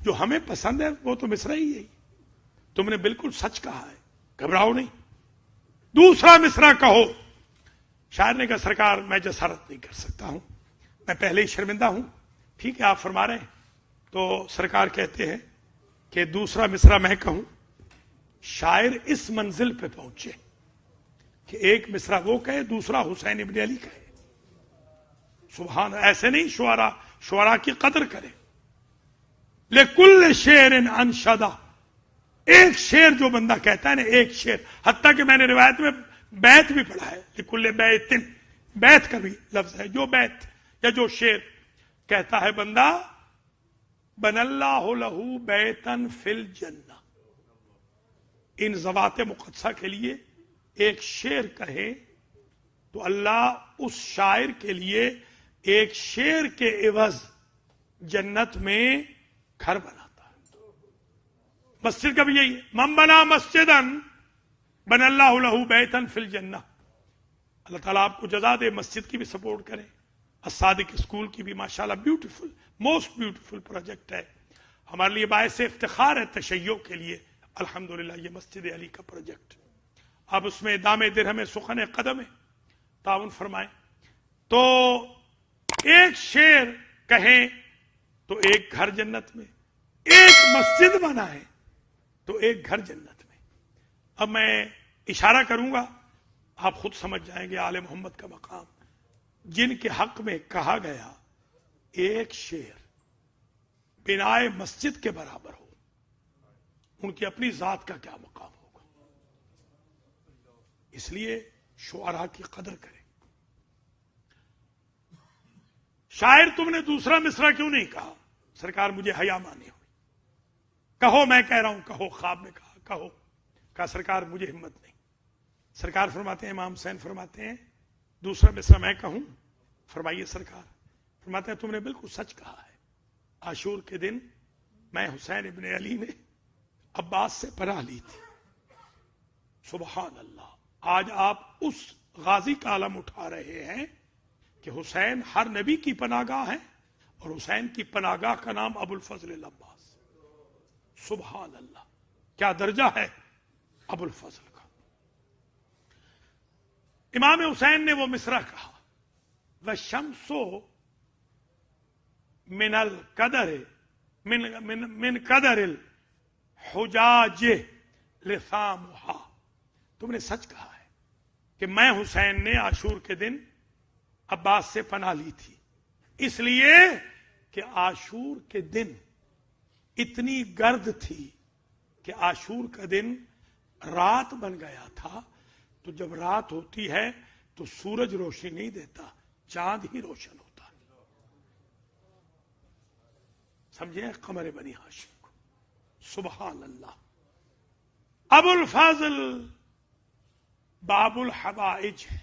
جو ہمیں پسند ہے وہ تو مصرع ہی ہے. تم نے بالکل سچ کہا ہے, گھبراؤ نہیں, دوسرا مصرع کہو. شاعر نے کہا سرکار میں جسارت نہیں کر سکتا ہوں, میں پہلے ہی شرمندہ ہوں. ٹھیک ہے آپ فرما رہے ہیں. تو سرکار کہتے ہیں کہ دوسرا مصرع میں کہوں. شاعر اس منزل پہ پہنچے کہ ایک مصرع وہ کہے, دوسرا حسین ابن علی کہے. سبحان. ایسے نہیں شعراء کی قدر کرے. لکل شعر انشدہ, ایک شعر جو بندہ کہتا ہے نا, ایک شعر, حتیٰ کہ میں نے روایت میں بیت بھی پڑھا ہے. لکل بیتن, بیت کا بھی لفظ ہے. جو بیت یا جو شعر کہتا ہے بندہ, بن اللہ لہو بیتن فی الجنہ, ان ذوات مقدسہ کے لیے ایک شعر کہے تو اللہ اس شاعر کے لیے ایک شعر کے عوض جنت میں گھر بناتا ہے. مسجد کا بھی یہی ہے, من بنا مسجدن بن اللہ لہو بیتن فی الجنہ. اللہ تعالیٰ آپ کو جزا دے, مسجد کی بھی سپورٹ کریں, الصادق اسکول کی بھی ماشاءاللہ بیوٹیفل, موسٹ بیوٹیفل پروجیکٹ ہے. ہمارے لیے باعث افتخار ہے تشیع کے لیے الحمدللہ یہ مسجد علی کا پروجیکٹ. اب اس میں دام درہم سخن قدم تعاون فرمائیں. تو ایک شعر کہیں تو ایک گھر جنت میں, ایک مسجد بنائیں تو ایک گھر جنت میں. اب میں اشارہ کروں گا, آپ خود سمجھ جائیں گے آل محمد کا مقام. جن کے حق میں کہا گیا ایک شعر بنائے مسجد کے برابر ہو, ان کی اپنی ذات کا کیا مقام ہوگا. اس لیے شعراء کی قدر کریں. شاعر تم نے دوسرا مصرع کیوں نہیں کہا؟ سرکار مجھے حیا مانی ہوئی. کہو میں کہہ رہا ہوں, کہو. خواب میں کہا کہو. کہا سرکار مجھے ہمت نہیں. سرکار فرماتے ہیں, امام حسین فرماتے ہیں دوسرا مصرع میں کہوں؟ فرمائیے سرکار. فرماتے ہیں تم نے بالکل سچ کہا ہے. عاشور کے دن میں حسین ابن علی نے عباس سے پناہ لی تھی. سبحان اللہ. آج آپ اس غازی کا علم اٹھا رہے ہیں کہ حسین ہر نبی کی پناہ گاہ ہے, اور حسین کی پناہ گاہ کا نام ابو الفضل العباس. سبحان اللہ, کیا درجہ ہے ابو الفضل کا. امام حسین نے وہ مصرع کہا, وَالشَّمْسُ من القدر من قدر الحجاج لثامها. تم نے سچ کہا ہے کہ میں حسین نے عاشور کے دن عباس سے پناہ لی تھی, اس لیے کہ عاشور کے دن اتنی گرد تھی کہ عاشور کا دن رات بن گیا تھا. تو جب رات ہوتی ہے تو سورج روشنی نہیں دیتا, چاند ہی روشن ہوتا ہے. سمجھے قمر بنی ہاشم کو. سبحان اللہ. ابو الفضل باب الحوائج ہے.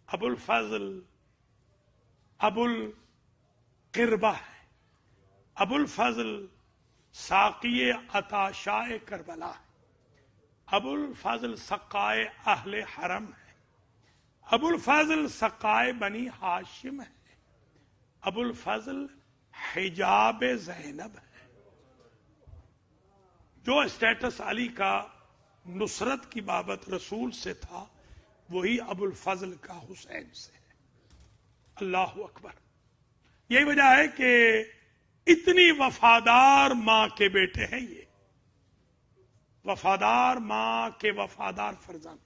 ابو الفضل ابو القربہ ہے. ابو الفضل ساقی عطاشاء کربلا ہے. ابو الفضل سقائے اہل حرم ہے. ابو الفضل سقائے بنی ہاشم ہے. ابو الفضل حجاب زینب ہے. جو اسٹیٹس علی کا نصرت کی بابت رسول سے تھا وہی ابو الفضل کا حسین سے ہے. اللہ اکبر. یہی وجہ ہے کہ اتنی وفادار ماں کے بیٹے ہیں یہ, وفادار ماں کے وفادار فرزند.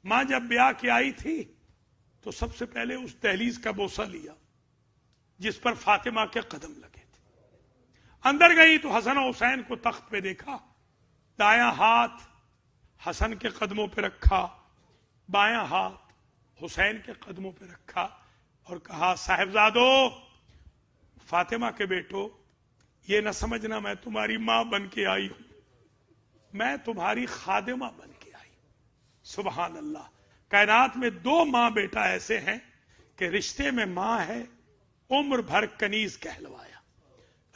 ماں جب بیاہ کے آئی تھی تو سب سے پہلے اس دہلیز کا بوسہ لیا جس پر فاطمہ کے قدم لگے تھے. اندر گئی تو حسن و حسین کو تخت پہ دیکھا, دایاں ہاتھ حسن کے قدموں پہ رکھا, بایاں ہاتھ حسین کے قدموں پہ رکھا, اور کہا صاحبزادو, فاطمہ کے بیٹو, یہ نہ سمجھنا میں تمہاری ماں بن کے آئی ہوں, میں تمہاری خادمہ بن کے آئی. سبحان اللہ. کائنات میں دو ماں بیٹا ایسے ہیں کہ رشتے میں ماں ہے, عمر بھر کنیز کہلوایا.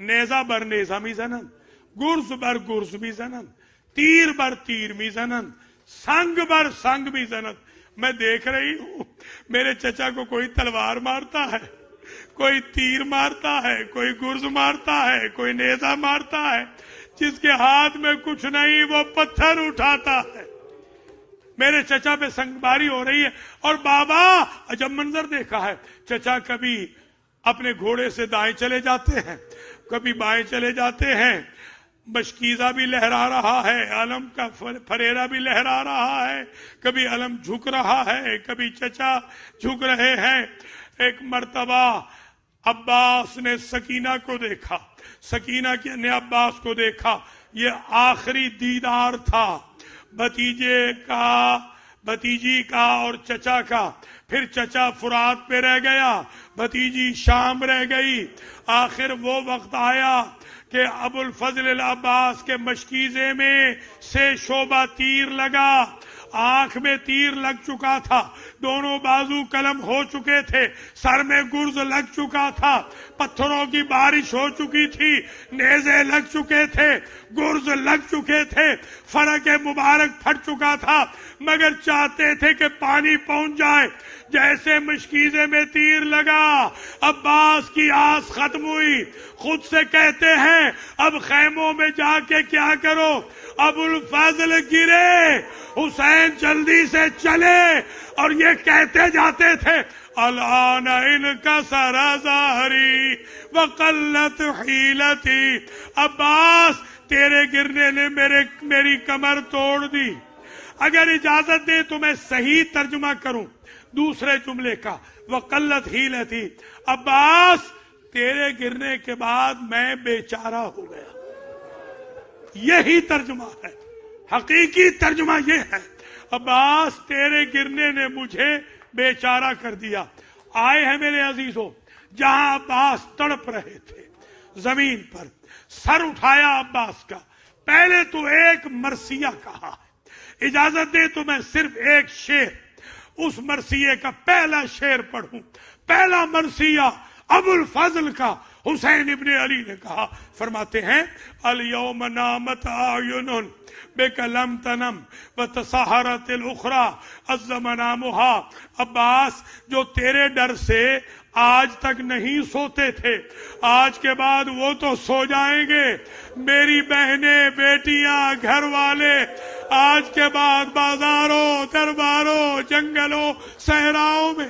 نیزہ بر نیزہ میزنن، گرز بر گرز میزنن، تیر بر تیر میزنن، سنگ بر سنگ میزنن۔ میں دیکھ رہی ہوں میرے چچا کو کوئی تلوار مارتا ہے، کوئی تیر مارتا ہے، کوئی گرز مارتا ہے، کوئی نیزہ مارتا ہے، جس کے ہاتھ میں کچھ نہیں وہ پتھر اٹھاتا ہے۔ میرے چچا پہ سنگباری ہو رہی ہے، اور بابا عجب منظر دیکھا ہے، چچا کبھی اپنے گھوڑے سے دائیں چلے جاتے ہیں، کبھی بائیں چلے جاتے ہیں، مشکیزہ بھی لہرا رہا ہے، علم کا پھریرا بھی لہرا رہا ہے، کبھی علم جھک رہا ہے، کبھی چچا جھک رہے ہیں۔ ایک مرتبہ عباس نے سکینہ کو دیکھا، سکینہ نے عباس کو دیکھا، یہ آخری دیدار تھا بھتیجی کا اور چچا کا۔ پھر چچا فرات پہ رہ گیا، بھتیجی شام رہ گئی۔ آخر وہ وقت آیا کہ ابو الفضل العباس کے مشکیزے میں سے شعبہ تیر لگا، آنکھ میں تیر لگ چکا تھا، دونوں بازو قلم ہو چکے تھے، سر میں گرز لگ چکا تھا، پتھروں کی بارش ہو چکی تھی، نیزے لگ چکے تھے، گرز لگ چکے تھے، فرق مبارک پھٹ چکا تھا، مگر چاہتے تھے کہ پانی پہنچ جائے۔ جیسے مشکیزے میں تیر لگا، عباس کی آس ختم ہوئی، خود سے کہتے ہیں اب خیموں میں جا کے کیا کرو؟ ابو الفضل گرے، حسین جلدی سے چلے، اور یہ کہتے جاتے تھے الان انکسر ظہری وقلت حیلتی، عباس تیرے گرنے نے میری کمر توڑ دی۔ اگر اجازت دے تو میں صحیح ترجمہ کروں دوسرے جملے کا، وقلت حیلتی، عباس تیرے گرنے کے بعد میں بیچارہ ہو گیا۔ یہی ترجمہ ہے، حقیقی ترجمہ یہ ہے، عباس تیرے گرنے نے مجھے بیچارہ کر دیا۔ آئے ہیں میرے عزیزوں، جہاں عباس تڑپ رہے تھے زمین پر، سر اٹھایا عباس کا، پہلے تو ایک مرثیہ کہا ہے، اجازت دے تو میں صرف ایک شعر اس مرثیے کا پہلا شعر پڑھوں۔ پہلا مرثیہ ابو الفضل کا حسین ابن علی نے کہا، فرماتے ہیں الیوم نامت اعین بک لم تنم وتسحرت الاخری عز منامها، عباس جو تیرے ڈر سے آج تک نہیں سوتے تھے، آج کے بعد وہ تو سو جائیں گے۔ میری بہنیں، بیٹیاں، گھر والے آج کے بعد بازاروں، درباروں، جنگلوں، صحراؤں میں،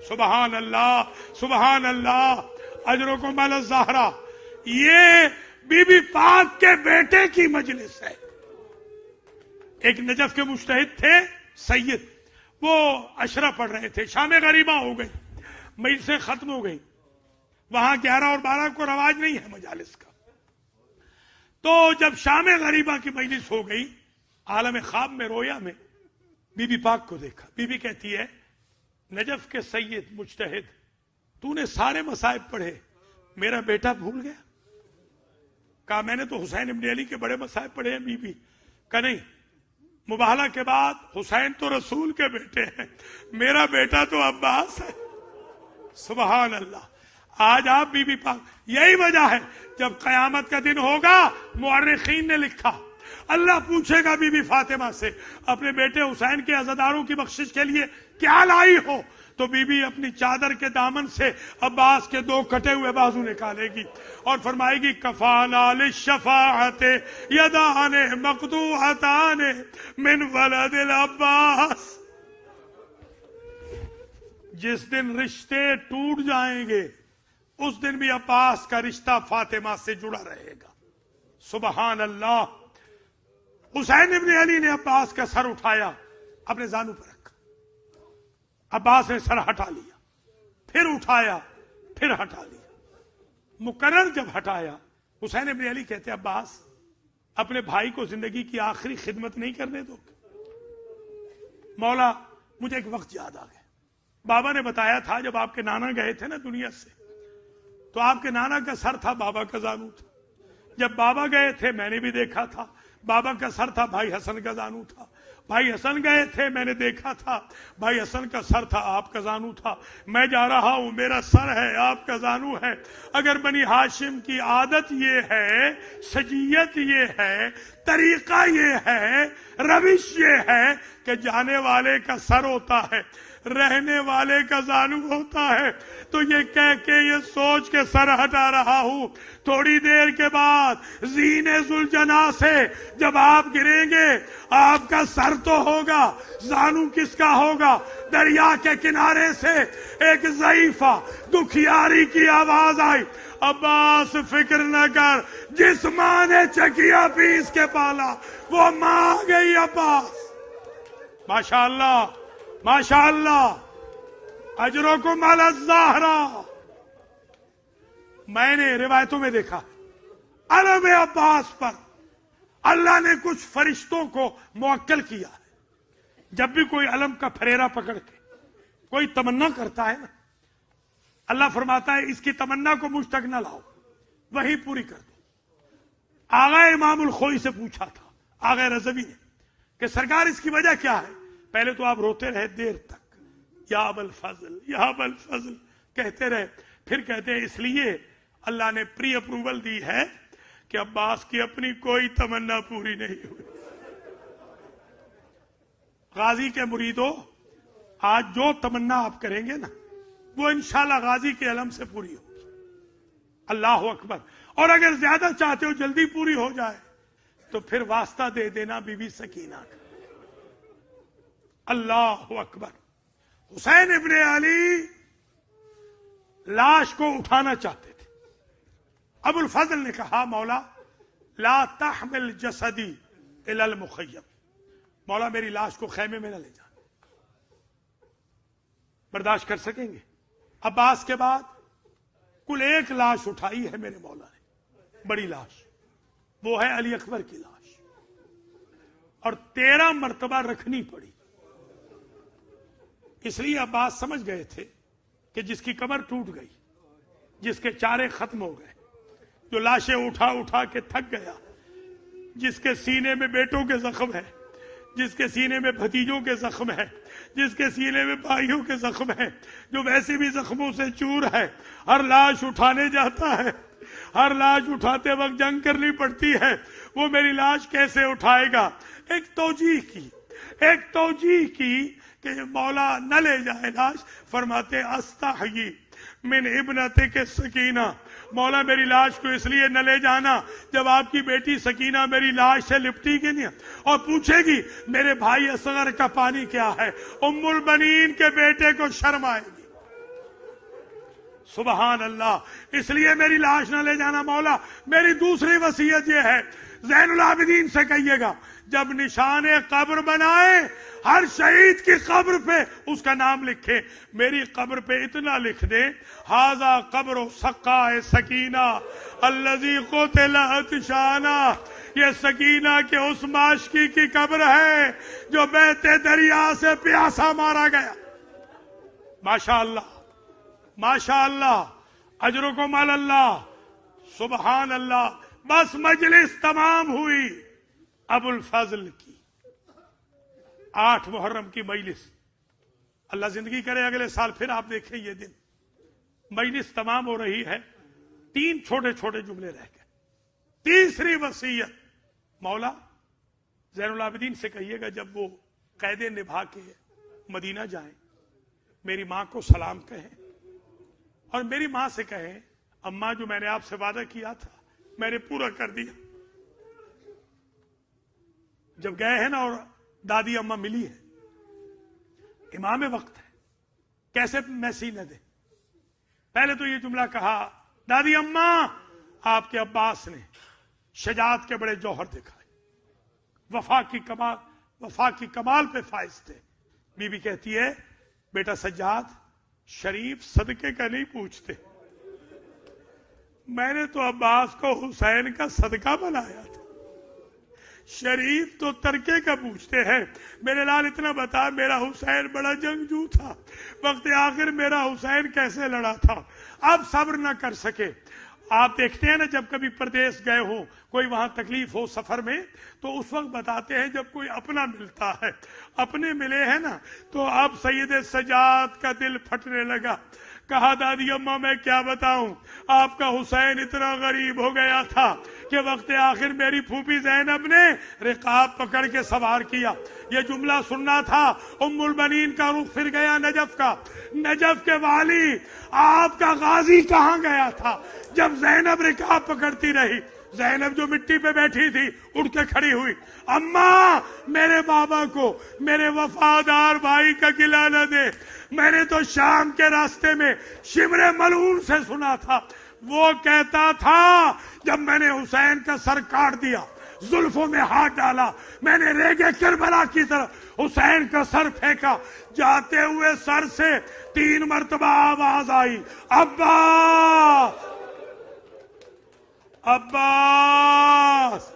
سبحان اللہ سبحان اللہ، اجرکم علی الزہرا، یہ بی بی پاک کے بیٹے کی مجلس ہے۔ ایک نجف کے مجتہد تھے سید، وہ عشرہ پڑھ رہے تھے، شام غریبہ ہو گئی، مجلسیں ختم ہو گئی، وہاں 11 اور 12 کو رواج نہیں ہے مجالس کا۔ تو جب شام غریبہ کی مجلس ہو گئی، عالم خواب میں، رویا میں بی بی پاک کو دیکھا۔ بی بی کہتی ہے نجف کے سید مجتہد، تو نے سارے مصائب پڑھے، میرا بیٹا بھول گیا؟ کہا میں نے تو حسین ابن علی کے بڑے مصائب پڑھے ہیں بی بی۔ کہا نہیں، مباہلہ کے بعد حسین تو رسول کے بیٹے ہیں، میرا بیٹا تو عباس ہے۔ سبحان اللہ۔ آج آپ بی بی پاک، یہی وجہ ہے جب قیامت کا دن ہوگا، مورخین نے لکھا اللہ پوچھے گا بی بی فاطمہ سے اپنے بیٹے حسین کے عزاداروں کی بخشش کے لیے کیا لائی ہو؟ تو بی بی اپنی چادر کے دامن سے عباس کے 2 کٹے ہوئے بازو نکالے گی اور فرمائے گی کفانا للشفاعت یدان مقطوعتان من ولد العباس۔ جس دن رشتے ٹوٹ جائیں گے اس دن بھی عباس کا رشتہ فاطمہ سے جڑا رہے گا۔ سبحان اللہ۔ حسین ابن علی نے عباس کا سر اٹھایا، اپنے زانو پر رکھا، عباس نے سر ہٹا لیا، پھر اٹھایا، پھر ہٹا لیا، مکرر جب ہٹایا، حسین ابن علی کہتے عباس اپنے بھائی کو زندگی کی آخری خدمت نہیں کرنے دو؟ مولا مجھے ایک وقت یاد آ گیا، بابا نے بتایا تھا جب آپ کے نانا گئے تھے نا دنیا سے، تو آپ کے نانا کا سر تھا، بابا کا زانو تھا۔ جب بابا گئے تھے میں نے بھی دیکھا تھا، بابا کا سر تھا، بھائی حسن کا زانو تھا، بھائی حسن گئے تھے، میں نے دیکھا تھا، بھائی حسن کا سر تھا، آپ کا زانو تھا، میں جا رہا ہوں، میرا سر ہے، آپ کا زانو ہے۔ اگر بنی ہاشم کی عادت یہ ہے، سجیت یہ ہے، طریقہ یہ ہے، روش یہ ہے کہ جانے والے کا سر ہوتا ہے، رہنے والے کا زانو ہوتا ہے، تو یہ کہہ کے، یہ سوچ کے سر ہٹا رہا ہوں، تھوڑی دیر کے بعد زین ذوالجناح سے جب آپ گریں گے، آپ کا سر تو ہوگا، زانو کس کا ہوگا؟ دریا کے کنارے سے ایک ضعیفہ دکھیاری کی آواز آئی، عباس فکر نہ کر، جس ماں نے چکیا پیس کے پالا وہ ماں آ گئی عباس۔ ماشاءاللہ ماشاءاللہ، اجرکم علی الزہرا۔ میں نے روایتوں میں دیکھا علم عباس پر اللہ نے کچھ فرشتوں کو موکل کیا ہے۔ جب بھی کوئی علم کا پھریرا پکڑ کے کوئی تمنا کرتا ہے نا، اللہ فرماتا ہے اس کی تمنا کو مجھ تک نہ لاؤ، وہی پوری کر دو۔ آغا امام الخوئی سے پوچھا تھا آغا رضوی نے کہ سرکار اس کی وجہ کیا ہے؟ پہلے تو آپ روتے رہے دیر تک، یا ابا الفضل یا ابا الفضل کہتے رہے، پھر کہتے ہیں اس لیے اللہ نے پری اپروول دی ہے کہ عباس کی اپنی کوئی تمنا پوری نہیں ہوئی۔ غازی کے مریدوں، آج جو تمنا آپ کریں گے نا، وہ انشاءاللہ غازی کے علم سے پوری ہوگی۔ اللہ اکبر۔ اور اگر زیادہ چاہتے ہو جلدی پوری ہو جائے تو پھر واسطہ دے دینا بی بی سکینہ کا۔ اللہ اکبر۔ حسین ابن علی لاش کو اٹھانا چاہتے تھے، ابو الفضل نے کہا مولا لا تحمل جسدی الی المخیم، مولا میری لاش کو خیمے میں نہ لے جانا۔ برداشت کر سکیں گے؟ عباس کے بعد کل ایک لاش اٹھائی ہے میرے مولا نے، بڑی لاش، وہ ہے علی اکبر کی لاش، اور 13 مرتبہ رکھنی پڑی۔ اس لیے عباس سمجھ گئے تھے کہ جس کی کمر ٹوٹ گئی، جس کے چارے ختم ہو گئے، جو لاشیں اٹھا اٹھا کے تھک گیا، جس کے سینے میں بیٹوں کے زخم ہے، جس کے سینے میں بھتیجوں کے زخم ہے، جس کے سینے میں بھائیوں کے زخم ہے، جو ویسے بھی زخموں سے چور ہے، ہر لاش اٹھانے جاتا ہے، ہر لاش اٹھاتے وقت جنگ کرنی پڑتی ہے، وہ میری لاش کیسے اٹھائے گا؟ ایک توجیہ کی کہ مولا نہ لے جائے لاش، فرماتے استحیی من ابنتک سکینہ، مولا میری لاش کو اس لیے نہ لے جانا، جب آپ کی بیٹی سکینہ میری لاش سے لپٹی گی نہیں اور پوچھے گی میرے بھائی اصغر کا پانی کیا ہے، ام البنین کے بیٹے کو شرم آئے گی۔ سبحان اللہ۔ اس لیے میری لاش نہ لے جانا مولا۔ میری دوسری وصیت یہ ہے، زین العابدین سے کہیے گا جب نشان قبر بنائے ہر شہید کی قبر پہ اس کا نام لکھے، میری قبر پہ اتنا لکھ دے ھذا قبر سقاء سکینہ الذی قتل عطشانہ، یہ سکینہ کے اس معشوقی کی قبر ہے جو بہتے دریا سے پیاسا مارا گیا۔ ماشاءاللہ ماشاءاللہ، اجرکم علی اللہ، سبحان اللہ۔ بس مجلس تمام ہوئی ابو الفضل کی 8 محرم کی مجلس، اللہ زندگی کرے اگلے سال پھر آپ دیکھیں یہ دن، مجلس تمام ہو رہی ہے، 3 چھوٹے چھوٹے جملے رہ گئے۔ تیسری وصیت، مولا زین العابدین سے کہیے گا جب وہ قید نبھا کے مدینہ جائیں میری ماں کو سلام کہیں، اور میری ماں سے کہیں اماں جو میں نے آپ سے وعدہ کیا تھا میں نے پورا کر دیا۔ جب گئے ہیں نا اور دادی اماں ملی ہے، امام وقت ہے، کیسے میسی نہ دے؟ پہلے تو یہ جملہ کہا دادی اماں آپ کے عباس نے شجاعت کے بڑے جوہر دکھائے، وفا کی کمال پہ فائز تھے۔ بی بی کہتی ہے بیٹا سجاد، شریف صدقے کا نہیں پوچھتے، میں نے تو عباس کو حسین کا صدقہ بنایا تھا، شریف تو ترکے کا پوچھتے ہیں۔ میرے لال اتنا بتا، میرا حسین بڑا جنگجو تھا، وقت آخر میرا حسین کیسے لڑا تھا۔ اب صبر نہ کر سکے، آپ دیکھتے ہیں نا جب کبھی پردیش گئے ہو کوئی وہاں تکلیف ہو سفر میں تو اس وقت بتاتے ہیں جب کوئی اپنا ملتا ہے اپنے ملے ہیں نا تو اب سید سجاد کا دل پھٹنے لگا کہا دادی اماں میں کیا بتاؤں آپ کا حسین اتنا غریب ہو گیا تھا کہ وقت آخر میری پھوپھی زینب نے رقاب پکڑ کے سوار کیا یہ جملہ سننا تھا ام البنین کا رخ پھر گیا نجف کا نجف کے والی آپ کا غازی کہاں گیا تھا جب زینب رقاب پکڑتی رہی زینب جو مٹی پہ بیٹھی تھی اٹھ کے کھڑی ہوئی اماں میرے بابا کو میرے وفادار بھائی کا گلہ نہ دے میں نے تو شام کے راستے میں شمر ملعون سے سنا تھا وہ کہتا تھا جب میں نے حسین کا سر کاٹ دیا زلفوں میں ہاتھ ڈالا میں نے ریگے کربلا کی طرف حسین کا سر پھینکا جاتے ہوئے سر سے 3 مرتبہ آواز آئی عباس عباس